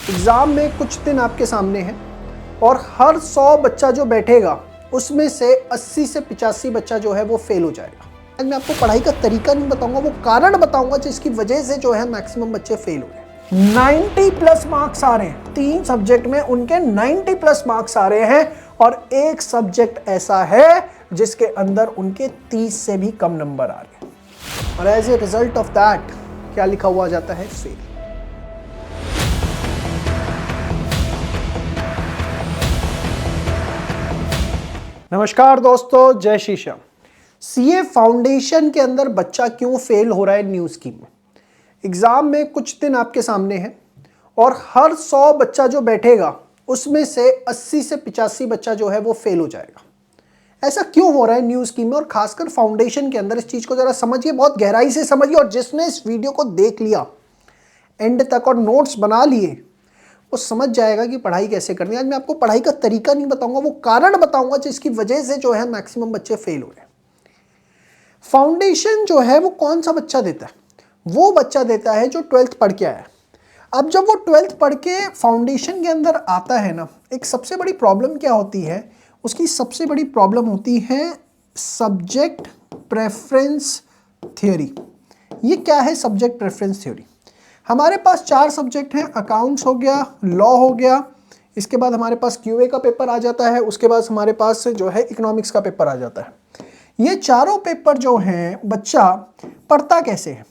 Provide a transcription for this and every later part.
Exam में कुछ दिन आपके सामने हैं और हर 100 बच्चा जो बैठेगा उसमें से 80 से 85 बच्चा जो है वो फेल हो जाएगा। आज मैं आपको पढ़ाई का तरीका नहीं बताऊंगा, वो कारण बताऊंगा जिसकी वजह से जो है मैक्सिमम बच्चे फेल हो रहे हैं। 90 प्लस मार्क्स आ रहे हैं, 3 सब्जेक्ट में उनके 90 प्लस मार्क्स आ रहे हैं और एक सब्जेक्ट ऐसा है जिसके अंदर उनके 30 से भी कम नंबर आ रहे हैं और as a result of that क्या लिखा हुआ जाता है? फेल। नमस्कार दोस्तों, जय श्री श्याम। सीए फाउंडेशन के अंदर बच्चा क्यों फेल हो रहा है न्यू स्कीम में। एग्जाम में कुछ दिन आपके सामने हैं और हर 100 बच्चा जो बैठेगा उसमें से 80 से 85 बच्चा जो है वो फेल हो जाएगा। ऐसा क्यों हो रहा है न्यू स्कीम में और खासकर फाउंडेशन के अंदर? इस चीज को जरा समझिए, बहुत गहराई से समझिए और जिसने इस वीडियो को देख लिया एंड तक और नोट्स बना लिए वो समझ जाएगा कि पढ़ाई कैसे करनी है। आज मैं आपको पढ़ाई का तरीका नहीं बताऊंगा, वो कारण बताऊंगा जिसकी वजह से जो है मैक्सिमम बच्चे फेल हो रहे हैं। फाउंडेशन जो है वो कौन सा बच्चा देता है? वो बच्चा देता है जो 12th पढ़ के आया है। अब जब वो 12th पढ़ के फाउंडेशन के अंदर आता है ना, एक सबसे बड़ी प्रॉब्लम क्या होती है उसकी? सबसे बड़ी प्रॉब्लम होती है सब्जेक्ट प्रेफरेंस थ्योरी। ये क्या है सब्जेक्ट प्रेफरेंस थ्योरी? हमारे पास 4 सब्जेक्ट हैं, अकाउंट्स हो गया, लॉ हो गया, इसके बाद हमारे पास क्यूए का पेपर आ जाता है, उसके बाद हमारे पास जो है इकोनॉमिक्स का पेपर आ जाता है। ये चारों पेपर जो हैं बच्चा पढ़ता कैसे है?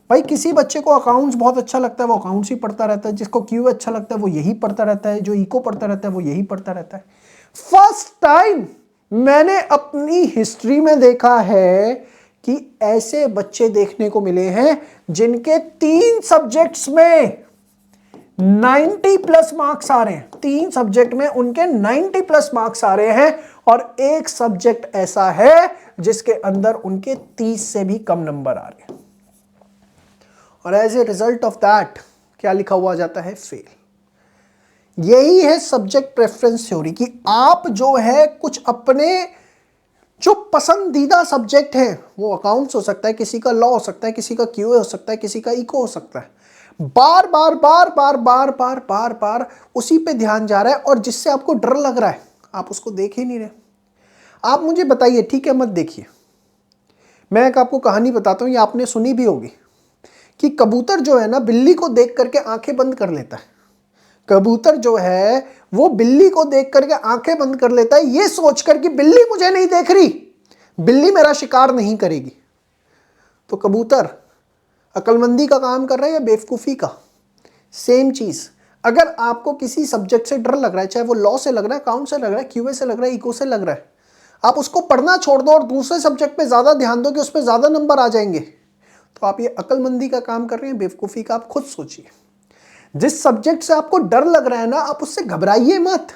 भाई किसी बच्चे को अकाउंट्स बहुत अच्छा लगता है वो अकाउंट्स ही पढ़ता रहता है, जिसको क्यूए अच्छा लगता है वो यही पढ़ता रहता है, जो इको पढ़ता रहता है वो यही पढ़ता रहता है। फर्स्ट टाइम मैंने अपनी हिस्ट्री में देखा है कि ऐसे बच्चे देखने को मिले हैं जिनके 3 सब्जेक्ट्स में 90 प्लस मार्क्स आ रहे हैं। 3 सब्जेक्ट में उनके 90 प्लस मार्क्स आ रहे हैं और एक सब्जेक्ट ऐसा है जिसके अंदर उनके 30 से भी कम नंबर आ रहे हैं और as a result of that क्या लिखा हुआ जाता है? फेल। यही है सब्जेक्ट प्रेफरेंस थ्योरी कि आप जो है कुछ अपने जो पसंदीदा सब्जेक्ट है, वो अकाउंट्स हो सकता है, किसी का लॉ हो सकता है, किसी का क्यूए हो सकता है, किसी का इको हो सकता है, बार बार बार बार बार बार बार बार उसी पे ध्यान जा रहा है और जिससे आपको डर लग रहा है आप उसको देख ही नहीं रहे। आप मुझे बताइए, ठीक है मत देखिए, मैं एक आपको कहानी बताता हूँ, ये आपने सुनी भी होगी कि कबूतर जो है ना बिल्ली को देख करके आंखें बंद कर लेता है। कबूतर जो है वो बिल्ली को देख करके आंखें बंद कर लेता है ये सोचकर कि बिल्ली मुझे नहीं देख रही, बिल्ली मेरा शिकार नहीं करेगी। तो कबूतर अक्लमंदी का काम कर रहा है या बेवकूफ़ी का? सेम चीज़, अगर आपको किसी सब्जेक्ट से डर लग रहा है, चाहे वो लॉ से लग रहा है, अकाउंट से लग रहा है, क्यूए से लग रहा है, इको से लग रहा है, आप उसको पढ़ना छोड़ दो और दूसरे सब्जेक्ट पे ज़्यादा ध्यान दो कि उस पर ज़्यादा नंबर आ जाएंगे, तो आप ये अक्लमंदी का काम कर रहे हैं, बेवकूफ़ी का। आप खुद सोचिए, जिस सब्जेक्ट से आपको डर लग रहा है ना, आप उससे घबराइए मत।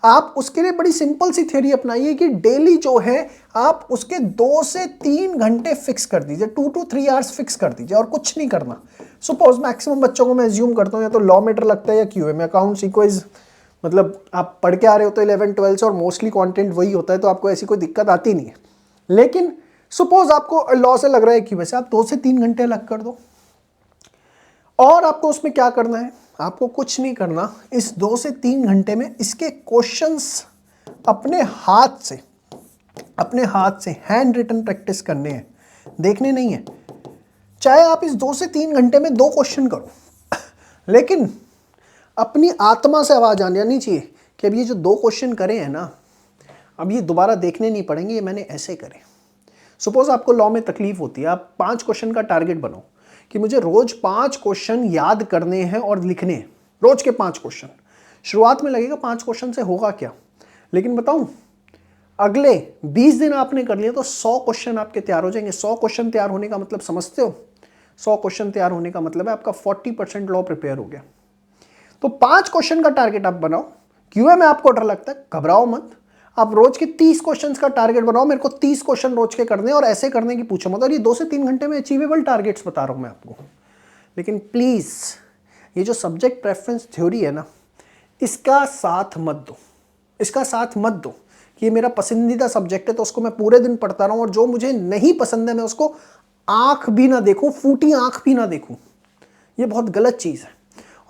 आप उसके लिए बड़ी सिंपल सी थ्योरी अपनाइए कि डेली जो है आप उसके 2 से 3 घंटे फिक्स कर दीजिए, 2 to 3 आवर्स फिक्स कर दीजिए और कुछ नहीं करना। सपोज मैक्सिमम बच्चों को मैं एज्यूम करता हूँ या तो लॉ में डर लगता है या क्यूए में। अकाउंट्स इक्वज मतलब आप पढ़ के आ रहे हो तो 11 12 से और मोस्टली कंटेंट वही होता है, तो आपको ऐसी कोई दिक्कत आती नहीं है। लेकिन सपोज आपको लॉ से लग रहा है क्यूए से, आप 2 से 3 घंटे अलग कर दो और आपको उसमें क्या करना है? आपको कुछ नहीं करना। इस 2 से 3 घंटे में इसके क्वेश्चंस अपने हाथ से हैंड रिटन प्रैक्टिस करने हैं, देखने नहीं है। चाहे आप इस 2 से 3 घंटे में 2 क्वेश्चन करो लेकिन अपनी आत्मा से आवाज आनी चाहिए कि अब ये जो 2 क्वेश्चन करे हैं ना, अब ये दोबारा देखने नहीं पड़ेंगे, ये मैंने ऐसे करे। सपोज आपको लॉ में तकलीफ होती है, आप 5 क्वेश्चन का टारगेट बनाओ कि मुझे रोज 5 क्वेश्चन याद करने हैं और लिखने हैं, रोज के 5 क्वेश्चन। शुरुआत में लगेगा 5 क्वेश्चन से होगा क्या, लेकिन बताऊं अगले 20 दिन आपने कर लिया तो 100 क्वेश्चन आपके तैयार हो जाएंगे। 100 क्वेश्चन तैयार होने का मतलब समझते हो? 100 क्वेश्चन तैयार होने का मतलब है आपका 40% लॉ प्रिपेयर हो गया। तो 5 क्वेश्चन का टारगेट आप बनाओ। क्यूए में आपको डर लगता है, घबराओ मत, आप रोज के 30 क्वेश्चंस का टारगेट बनाओ। मेरे को 30 क्वेश्चन रोज के करने और ऐसे करने की पूछो मत। और ये 2 से 3 घंटे में अचीवेबल टारगेट्स बता रहा हूं मैं आपको। लेकिन प्लीज ये जो सब्जेक्ट प्रेफरेंस थ्योरी है ना, इसका साथ मत दो, इसका साथ मत दो कि ये मेरा पसंदीदा सब्जेक्ट है तो उसको मैं पूरे दिन पढ़ता रहूं और जो मुझे नहीं पसंद है मैं उसको आंख भी ना देखूं, फूटी आंख भी ना देखूं। ये बहुत गलत चीज है।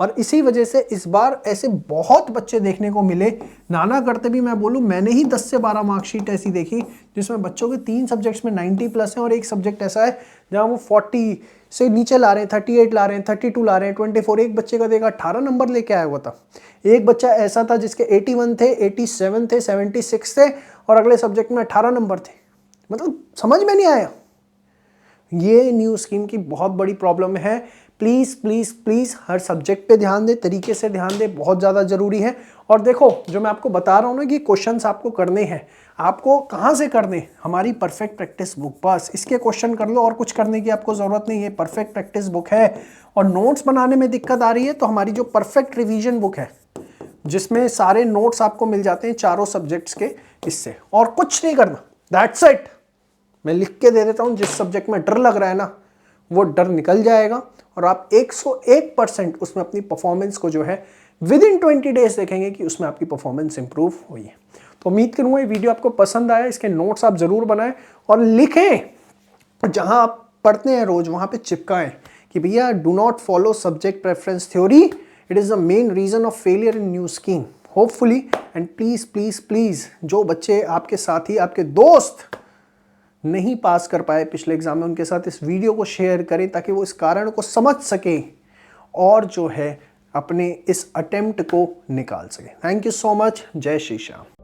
और इसी वजह से इस बार ऐसे बहुत बच्चे देखने को मिले, नाना करते भी मैं बोलूँ, मैंने ही 10 से 12 मार्कशीट ऐसी देखी जिसमें बच्चों के 3 सब्जेक्ट्स में 90 प्लस है और एक सब्जेक्ट ऐसा है जहाँ वो 40 से नीचे ला रहे हैं, 38 ला रहे हैं, 32 ला रहे हैं, 24। एक बच्चे का देखा 18 नंबर लेके आया हुआ था। एक बच्चा ऐसा था जिसके 81 थे, 87 थे, 76 थे और अगले सब्जेक्ट में 18 नंबर थे। मतलब समझ में नहीं आया। ये न्यू स्कीम की बहुत बड़ी प्रॉब्लम है। Please please please her subject पे ध्यान दे, तरीके से ध्यान दे, बहुत ज़्यादा ज़रूरी है। और देखो जो मैं आपको बता रहा हूँ ना कि क्वेश्चंस आपको करने हैं, आपको कहाँ से करने, हमारी परफेक्ट प्रैक्टिस बुक, बस इसके क्वेश्चन कर लो और कुछ करने की आपको ज़रूरत नहीं है। परफेक्ट प्रैक्टिस बुक है। और नोट्स बनाने में दिक्कत आ रही है तो हमारी जो परफेक्ट रिविजन बुक है जिसमें सारे नोट्स आपको मिल जाते हैं चारों सब्जेक्ट्स के, इससे और कुछ नहीं करना, दैट्स इट। मैं लिख के दे देता हूँ, जिस सब्जेक्ट में डर लग रहा है ना वो डर निकल जाएगा और आप 101% उसमें अपनी परफॉर्मेंस को जो है विद इन 20 डेज देखेंगे कि उसमें आपकी परफॉर्मेंस इंप्रूव हुई है। तो उम्मीद करूँगा ये वीडियो आपको पसंद आया। इसके नोट्स आप ज़रूर बनाएं और लिखें, जहाँ आप पढ़ते हैं रोज़ वहाँ पे चिपकाएं कि भैया do not follow subject preference theory, it is the main reason of failure in new scheme hopefully. And please please please जो बच्चे आपके साथी, आपके दोस्त नहीं पास कर पाए पिछले एग्जाम में, उनके साथ इस वीडियो को शेयर करें ताकि वो इस कारण को समझ सकें और जो है अपने इस अटेम्प्ट को निकाल सकें। Thank you so much. जय श्री श्याम।